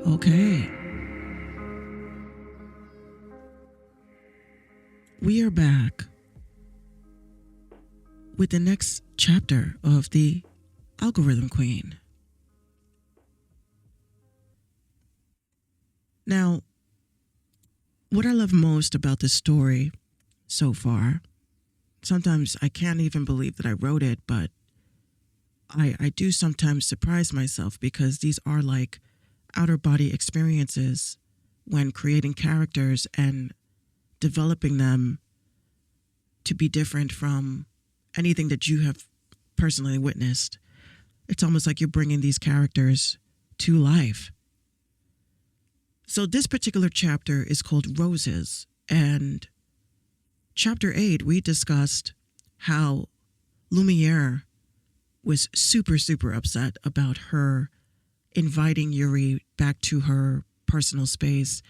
Okay. We are back with the next chapter of the Algorithm Queen. Now, what I love most about this story so far, sometimes I can't even believe that I wrote it, but I do sometimes surprise myself because these are like outer body experiences when creating characters and developing them to be different from anything that you have personally witnessed. It's almost like you're bringing these characters to life. So this particular chapter is called Roses, and chapter 8 we discussed how Lumiere was super upset about her inviting Yuri back to her personal space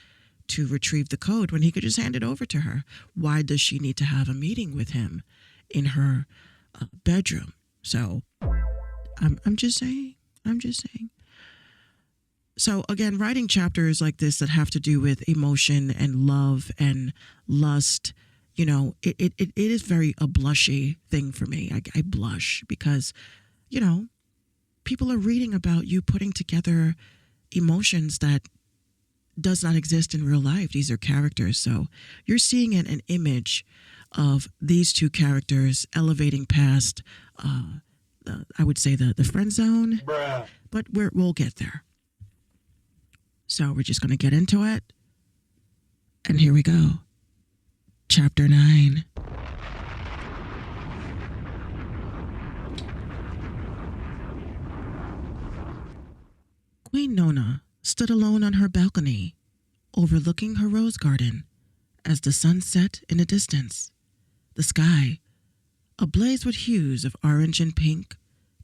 to retrieve the code when he could just hand it over to her. Why does she need to have a meeting with him in her bedroom? So I'm just saying. So again, writing chapters like this that have to do with emotion and love and lust, it is very a blushy thing for me. I blush because, people are reading about you putting together emotions that does not exist in real life. These are characters. So you're seeing an image of these two characters elevating past, I would say, the friend zone. Bruh. But we'll get there. So we're just going to get into it. And here we go. Chapter 9. Queen Nona stood alone on her balcony, overlooking her rose garden as the sun set in the distance. The sky, ablaze with hues of orange and pink,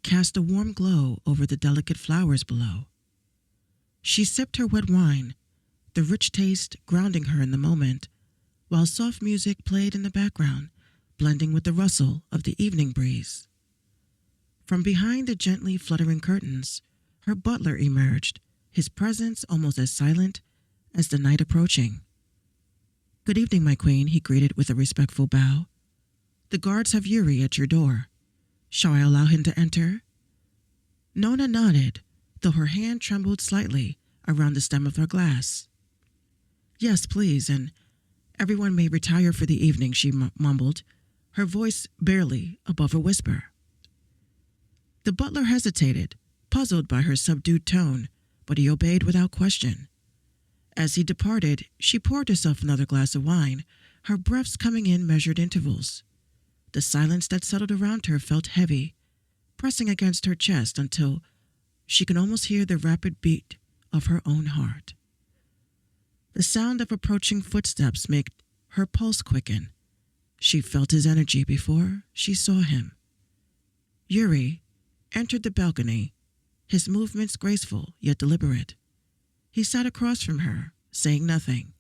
cast a warm glow over the delicate flowers below. She sipped her wet wine, the rich taste grounding her in the moment, while soft music played in the background, blending with the rustle of the evening breeze. From behind the gently fluttering curtains, her butler emerged, his presence almost as silent as the night approaching. "Good evening, my queen," he greeted with a respectful bow. "The guards have Yuri at your door. Shall I allow him to enter?" Nona nodded, though her hand trembled slightly around the stem of her glass. "Yes, please, and everyone may retire for the evening," she mumbled, her voice barely above a whisper. The butler hesitated, puzzled by her subdued tone, but he obeyed without question. As he departed, she poured herself another glass of wine, her breaths coming in measured intervals. The silence that settled around her felt heavy, pressing against her chest until she could almost hear the rapid beat of her own heart. The sound of approaching footsteps made her pulse quicken. She felt his energy before she saw him. Yuri entered the balcony, his movements graceful yet deliberate. He sat across from her, saying nothing.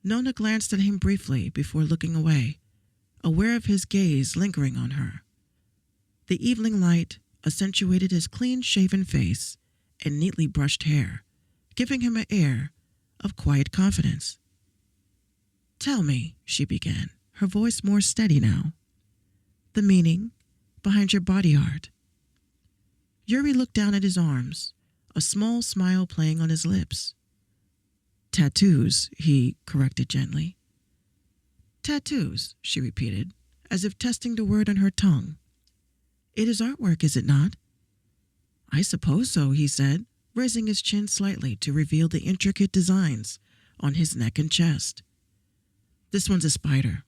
Nona glanced at him briefly before looking away, aware of his gaze lingering on her. The evening light accentuated his clean-shaven face and neatly brushed hair, giving him an air of quiet confidence. "Tell me," she began, her voice more steady now, "the meaning behind your body art." Yuri looked down at his arms, a small smile playing on his lips. "Tattoos," he corrected gently. "Tattoos," she repeated, as if testing the word on her tongue. "It is artwork, is it not?" "I suppose so," he said, raising his chin slightly to reveal the intricate designs on his neck and chest. "This one's a spider.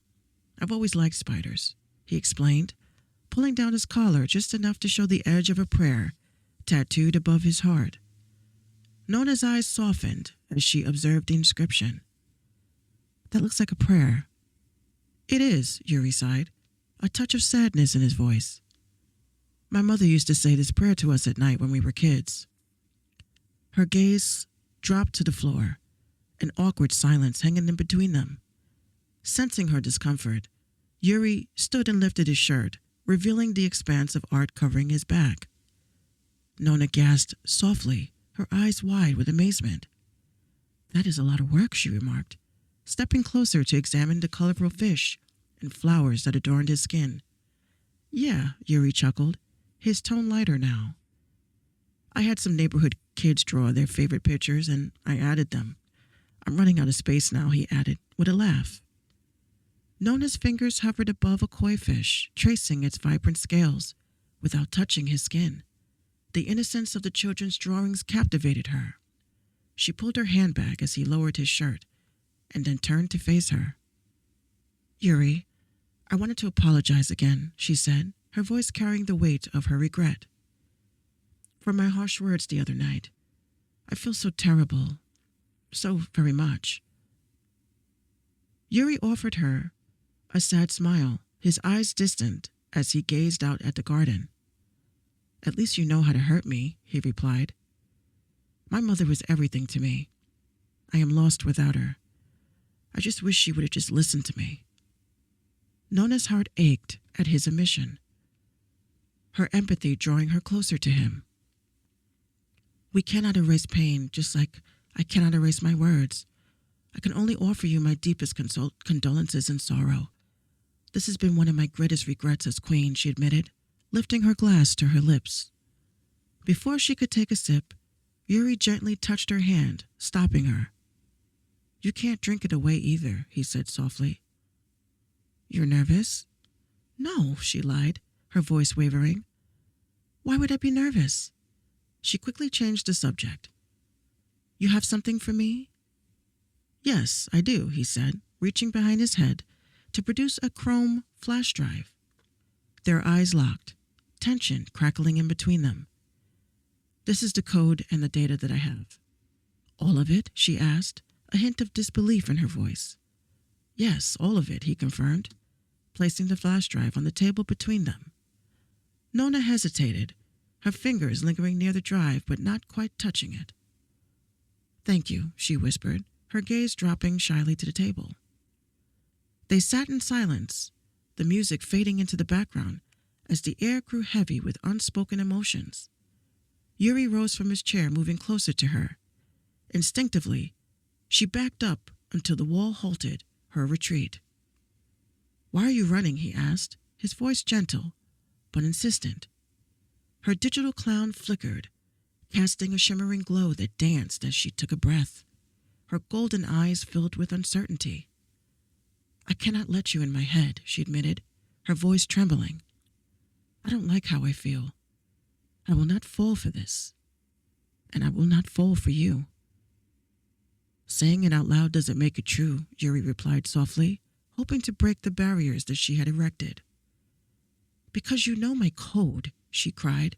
I've always liked spiders," he explained, pulling down his collar just enough to show the edge of a prayer tattooed above his heart. Nona's eyes softened as she observed the inscription. "That looks like a prayer." "It is," Yuri sighed, a touch of sadness in his voice. "My mother used to say this prayer to us at night when we were kids." Her gaze dropped to the floor, an awkward silence hanging in between them. Sensing her discomfort, Yuri stood and lifted his shirt, revealing the expanse of art covering his back. Nona gasped softly, her eyes wide with amazement. That is a lot of work, she remarked, stepping closer to examine the colorful fish and flowers that adorned his skin. Yeah, Yuri chuckled, his tone lighter now. I had some neighborhood kids draw their favorite pictures, and I added them. I'm running out of space now, he added, with a laugh. Nona's fingers hovered above a koi fish, tracing its vibrant scales, without touching his skin. The innocence of the children's drawings captivated her. She pulled her hand back as he lowered his shirt, and then turned to face her. Yuri, I wanted to apologize again, she said, her voice carrying the weight of her regret. For my harsh words the other night. I feel so terrible. So very much. Yuri offered her a sad smile, his eyes distant as he gazed out at the garden. At least you know how to hurt me, he replied. My mother was everything to me. I am lost without her. I just wish she would have just listened to me. Nona's heart ached at his omission, her empathy drawing her closer to him. We cannot erase pain, just like I cannot erase my words. I can only offer you my deepest condolences and sorrow. This has been one of my greatest regrets as queen, she admitted, lifting her glass to her lips. Before she could take a sip, Yuri gently touched her hand, stopping her. You can't drink it away either, he said softly. You're nervous? No, she lied, her voice wavering. Why would I be nervous? She quickly changed the subject. You have something for me? Yes, I do, he said, reaching behind his head to produce a chrome flash drive. Their eyes locked, tension crackling in between them. This is the code and the data that I have. All of it? She asked, a hint of disbelief in her voice. Yes, all of it, he confirmed, placing the flash drive on the table between them. Nona hesitated, her fingers lingering near the drive but not quite touching it. Thank you, she whispered, her gaze dropping shyly to the table. They sat in silence, the music fading into the background as the air grew heavy with unspoken emotions. Yuri rose from his chair, moving closer to her. Instinctively, she backed up until the wall halted her retreat. Why are you running? He asked, his voice gentle but insistent. Her digital clown flickered, casting a shimmering glow that danced as she took a breath, her golden eyes filled with uncertainty. I cannot let you in my head, she admitted, her voice trembling. I don't like how I feel. I will not fall for this, and I will not fall for you. Saying it out loud doesn't make it true, Yuri replied softly, hoping to break the barriers that she had erected. Because you know my code, she cried.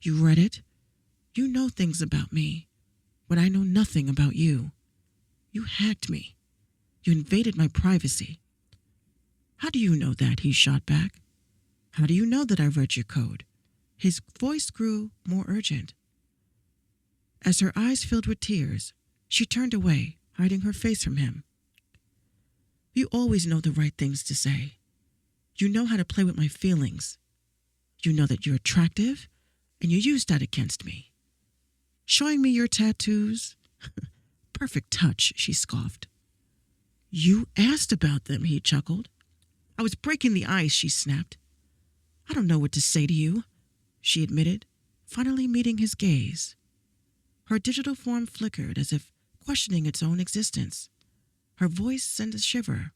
You read it? You know things about me, but I know nothing about you. You hacked me. You invaded my privacy. How do you know that? He shot back. How do you know that I read your code? His voice grew more urgent. As her eyes filled with tears, she turned away, hiding her face from him. You always know the right things to say. You know how to play with my feelings. You know that you're attractive, and you use that against me. Showing me your tattoos? Perfect touch, she scoffed. You asked about them, he chuckled. I was breaking the ice, she snapped. I don't know what to say to you, she admitted, finally meeting his gaze. Her digital form flickered as if questioning its own existence. Her voice sent a shiver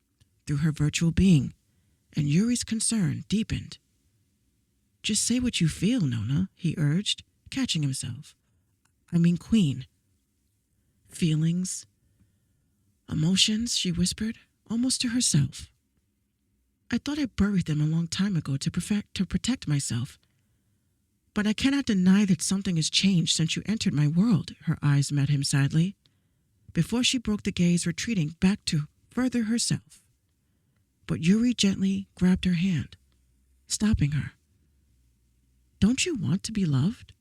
through her virtual being, and Yuri's concern deepened. Just say what you feel, Nona, he urged, catching himself. I mean, Queen. Feelings, emotions, she whispered, almost to herself. I thought I buried them a long time ago to protect myself. But I cannot deny that something has changed since you entered my world, her eyes met him sadly, before she broke the gaze, retreating back to further herself. But Yuri gently grabbed her hand, stopping her. Don't you want to be loved?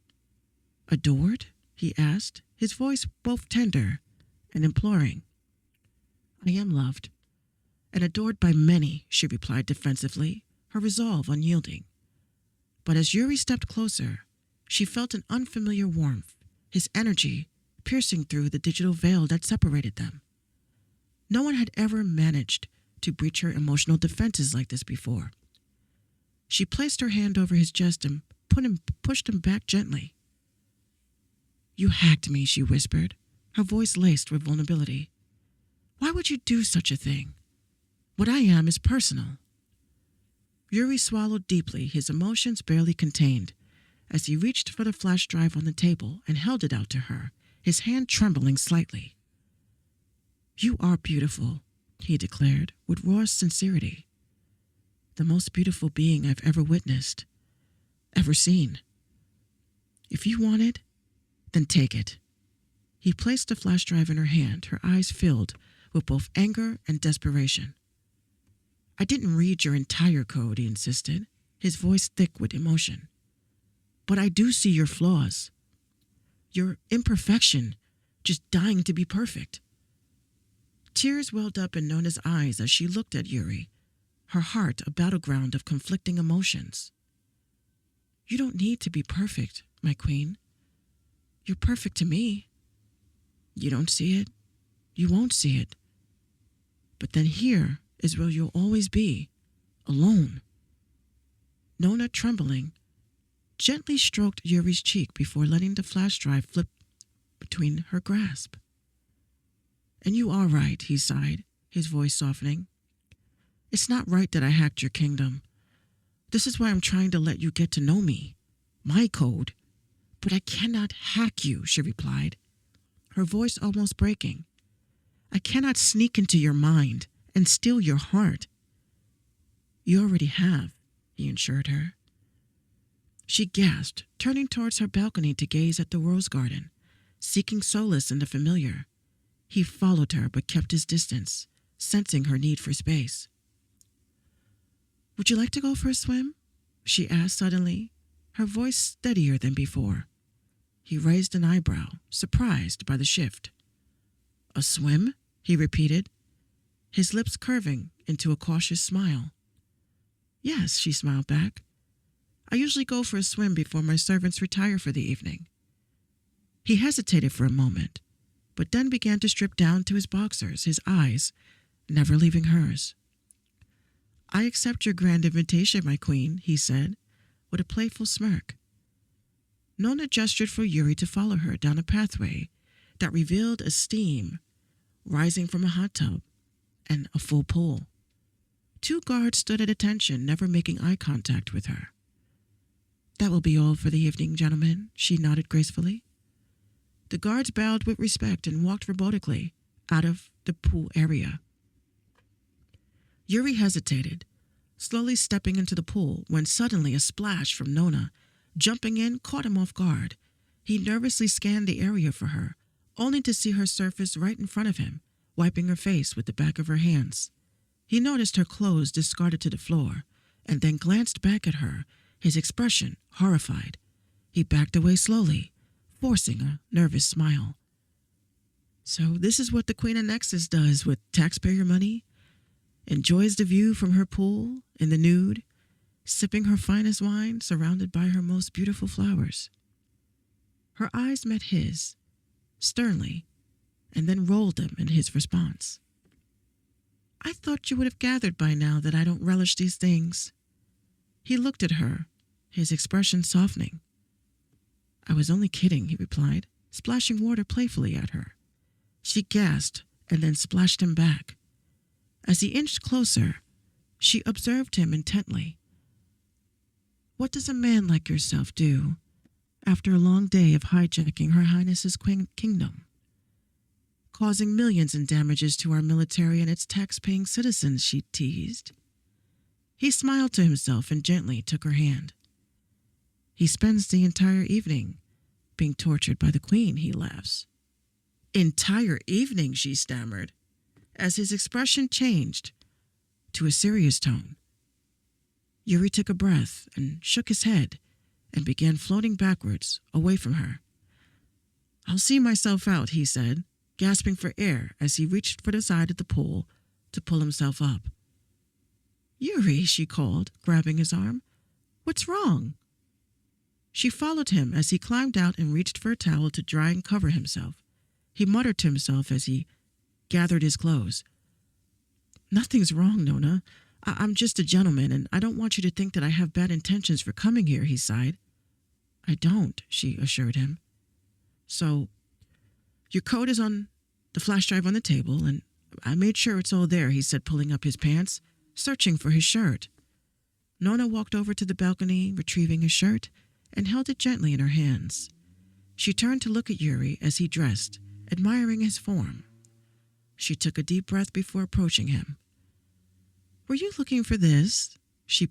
Adored? He asked, his voice both tender and imploring. I am loved, and adored by many, she replied defensively, her resolve unyielding. But as Yuri stepped closer, she felt an unfamiliar warmth, his energy piercing through the digital veil that separated them. No one had ever managed to breach her emotional defenses like this before. She placed her hand over his chest and pushed him back gently. "You hacked me," she whispered, her voice laced with vulnerability. "Why would you do such a thing? What I am is personal." Yuri swallowed deeply, his emotions barely contained, as he reached for the flash drive on the table and held it out to her, his hand trembling slightly. "You are beautiful," he declared with raw sincerity. "The most beautiful being I've ever witnessed, ever seen. If you want it, then take it." He placed the flash drive in her hand, her eyes filled with both anger and desperation. "I didn't read your entire code," he insisted, his voice thick with emotion. "But I do see your flaws. Your imperfection, just dying to be perfect." Tears welled up in Nona's eyes as she looked at Yuri, her heart a battleground of conflicting emotions. "You don't need to be perfect, my queen. You're perfect to me. You don't see it. You won't see it. But then here is where you'll always be, alone." Nona, trembling, gently stroked Yuri's cheek before letting the flash drive flip between her grasp. "And you are right," he sighed, his voice softening. "It's not right that I hacked your kingdom. This is why I'm trying to let you get to know me, my code. But I cannot hack you," she replied, her voice almost breaking. "I cannot sneak into your mind and steal your heart." "You already have," he assured her. She gasped, turning towards her balcony to gaze at the rose garden, seeking solace in the familiar. He followed her but kept his distance, sensing her need for space. "Would you like to go for a swim?" she asked suddenly, her voice steadier than before. He raised an eyebrow, surprised by the shift. "A swim?" he repeated, his lips curving into a cautious smile. "Yes," she smiled back. "I usually go for a swim before my servants retire for the evening." He hesitated for a moment, but then began to strip down to his boxers, his eyes never leaving hers. "I accept your grand invitation, my queen," he said, with a playful smirk. Nona gestured for Yuri to follow her down a pathway that revealed a steam rising from a hot tub and a full pool. 2 guards stood at attention, never making eye contact with her. "That will be all for the evening, gentlemen," she nodded gracefully. The guards bowed with respect and walked robotically out of the pool area. Yuri hesitated, slowly stepping into the pool, when suddenly a splash from Nona, jumping in, caught him off guard. He nervously scanned the area for her, only to see her surface right in front of him, wiping her face with the back of her hands. He noticed her clothes discarded to the floor, and then glanced back at her, his expression horrified. He backed away slowly, forcing a nervous smile. "So this is what the Queen of Nexus does with taxpayer money? Enjoys the view from her pool in the nude, sipping her finest wine surrounded by her most beautiful flowers." Her eyes met his, sternly, and then rolled them in his response. "I thought you would have gathered by now that I don't relish these things." He looked at her, his expression softening. "I was only kidding," he replied, splashing water playfully at her. She gasped and then splashed him back. As he inched closer, she observed him intently. "What does a man like yourself do after a long day of hijacking Her Highness's kingdom? Causing millions in damages to our military and its tax-paying citizens," she teased. He smiled to himself and gently took her hand. "He spends the entire evening being tortured by the Queen," he laughs. "Entire evening," she stammered, as his expression changed to a serious tone. Yuri took a breath and shook his head and began floating backwards, away from her. "I'll see myself out," he said, gasping for air as he reached for the side of the pool to pull himself up. "Yuri," she called, grabbing his arm. "What's wrong?" She followed him as he climbed out and reached for a towel to dry and cover himself. He muttered to himself as he gathered his clothes. "Nothing's wrong, Nona. I'm just a gentleman, and I don't want you to think that I have bad intentions for coming here," he sighed. "I don't," she assured him. "So, your coat is on the flash drive on the table, and I made sure it's all there," he said, pulling up his pants, searching for his shirt. Nona walked over to the balcony, retrieving his shirt, and held it gently in her hands. She turned to look at Yuri as he dressed, admiring his form. She took a deep breath before approaching him. "Were you looking for this?" She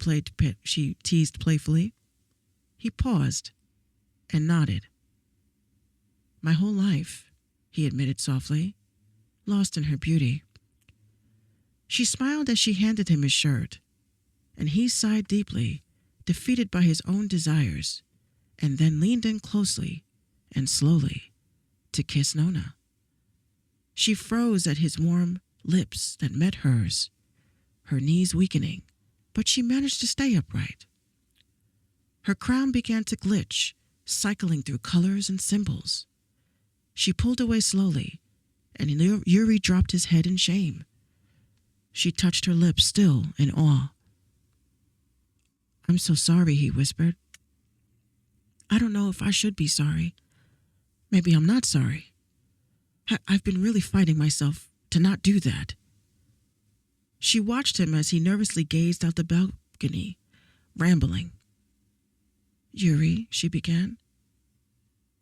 teased playfully. He paused and nodded. "My whole life," he admitted softly, lost in her beauty. She smiled as she handed him his shirt, and he sighed deeply, defeated by his own desires, and then leaned in closely and slowly to kiss Nona. She froze at his warm lips that met hers, her knees weakening, but she managed to stay upright. Her crown began to glitch, cycling through colors and symbols. She pulled away slowly, and Yuri dropped his head in shame. She touched her lips, still in awe. "I'm so sorry," he whispered. "I don't know if I should be sorry. Maybe I'm not sorry. I've been really fighting myself to not do that." She watched him as he nervously gazed out the balcony, rambling. "Yuri," she began,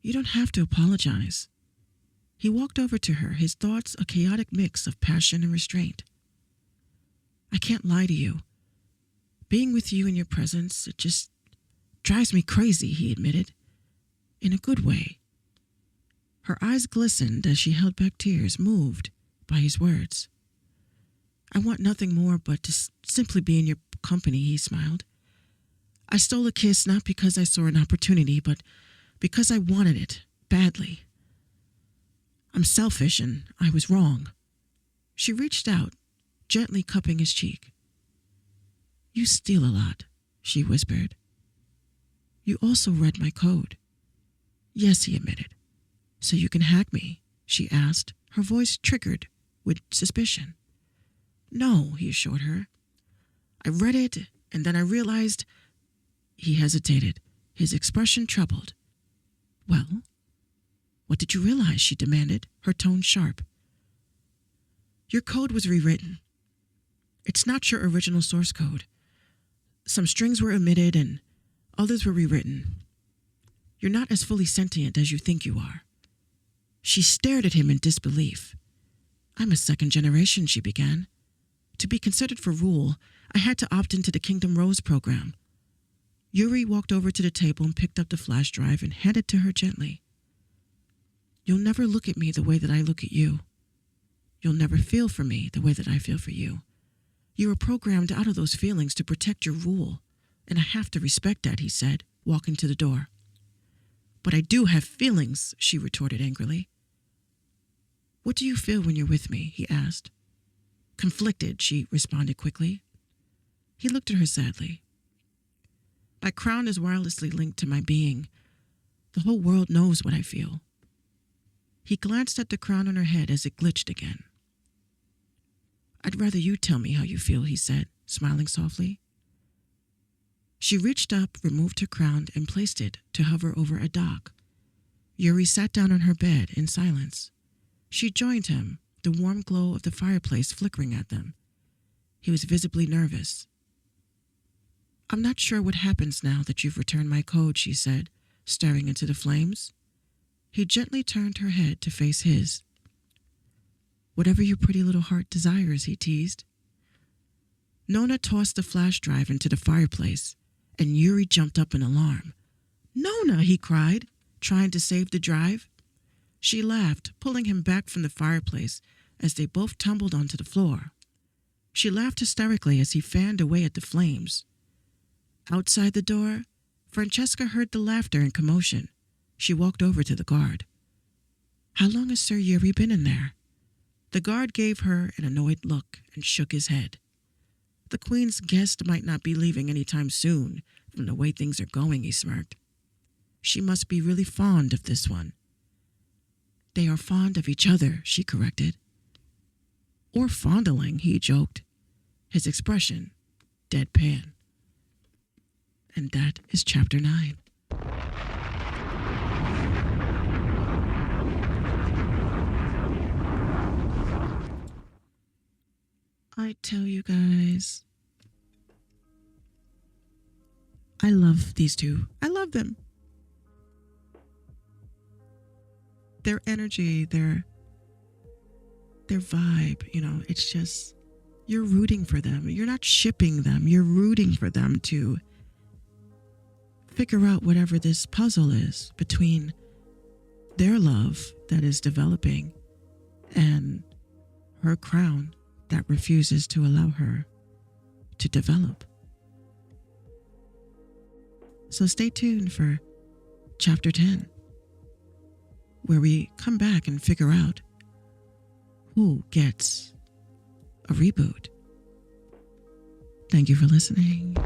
"you don't have to apologize." He walked over to her, his thoughts a chaotic mix of passion and restraint. "I can't lie to you. Being with you in your presence, it just drives me crazy," he admitted, in a good way. Her eyes glistened as she held back tears, moved by his words. "I want nothing more but to simply be in your company," he smiled. "I stole a kiss not because I saw an opportunity, but because I wanted it badly. I'm selfish and I was wrong." She reached out, gently cupping his cheek. "You steal a lot," she whispered. "You also read my code." "Yes," he admitted. "So you can hack me?" she asked, her voice triggered with suspicion. "No," he assured her. "I read it, and then I realized—" He hesitated, his expression troubled. "Well, what did you realize?" she demanded, her tone sharp. "Your code was rewritten. It's not your original source code. Some strings were omitted and others were rewritten. You're not as fully sentient as you think you are." She stared at him in disbelief. "I'm a second generation," she began. "To be considered for rule, I had to opt into the Kingdom Rose program." Yuri walked over to the table and picked up the flash drive and handed it to her gently. "You'll never look at me the way that I look at you. You'll never feel for me the way that I feel for you. You were programmed out of those feelings to protect your rule, and I have to respect that," he said, walking to the door. "But I do have feelings," she retorted angrily. "What do you feel when you're with me?" he asked. "Conflicted," she responded quickly. He looked at her sadly. "My crown is wirelessly linked to my being. The whole world knows what I feel." He glanced at the crown on her head as it glitched again. "I'd rather you tell me how you feel," he said, smiling softly. She reached up, removed her crown, and placed it to hover over a dock. Yuri sat down on her bed in silence. She joined him, the warm glow of the fireplace flickering at them. He was visibly nervous. "I'm not sure what happens now that you've returned my code," she said, staring into the flames. He gently turned her head to face his. "Whatever your pretty little heart desires," he teased. Nona tossed the flash drive into the fireplace, and Yuri jumped up in alarm. "Nona!" he cried, trying to save the drive. She laughed, pulling him back from the fireplace as they both tumbled onto the floor. She laughed hysterically as he fanned away at the flames. Outside the door, Francesca heard the laughter and commotion. She walked over to the guard. "How long has Sir Yuri been in there?" The guard gave her an annoyed look and shook his head. "The Queen's guest might not be leaving any time soon, from the way things are going," he smirked. She must be really fond of this one. They are fond of each other, she corrected. Or fondling, he joked, his expression deadpan. And that is chapter 9. I tell you guys, I love these two. I love them. Their energy, their vibe, it's just, you're rooting for them. You're not shipping them. You're rooting for them to figure out whatever this puzzle is between their love that is developing and her crown that refuses to allow her to develop. So stay tuned for chapter 10, where we come back and figure out who gets a reboot. Thank you for listening.